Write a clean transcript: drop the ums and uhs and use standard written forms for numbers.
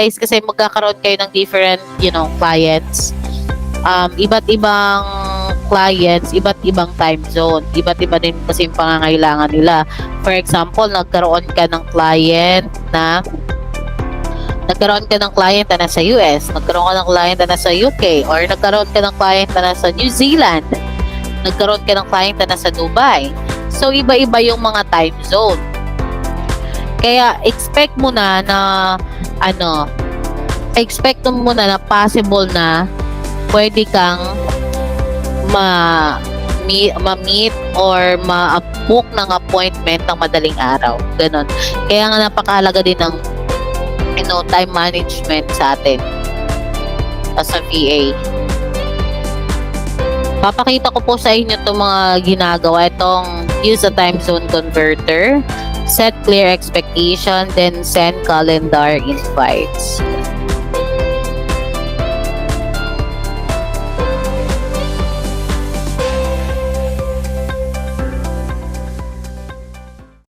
guys, kasi magkakaroon kayo ng different, clients. Iba't ibang clients, iba't ibang time zone. Iba't iba din kasi yung pangangailangan nila. For example, nagkaroon ka ng client na nasa US, nagkaroon ka ng client na nasa UK, or nagkaroon ka ng client na nasa New Zealand, nagkaroon ka ng client na nasa Dubai. So, iba-iba yung mga time zone. Kaya, expect mo na possible na pwede kang ma-meet or ma-book ng appointment ng madaling araw. Ganon. Kaya nga napakahalaga din ng time management sa atin as a VA. Papakita ko po sa inyo itong mga ginagawa. Itong use a time zone converter, set clear expectation, then send calendar invites.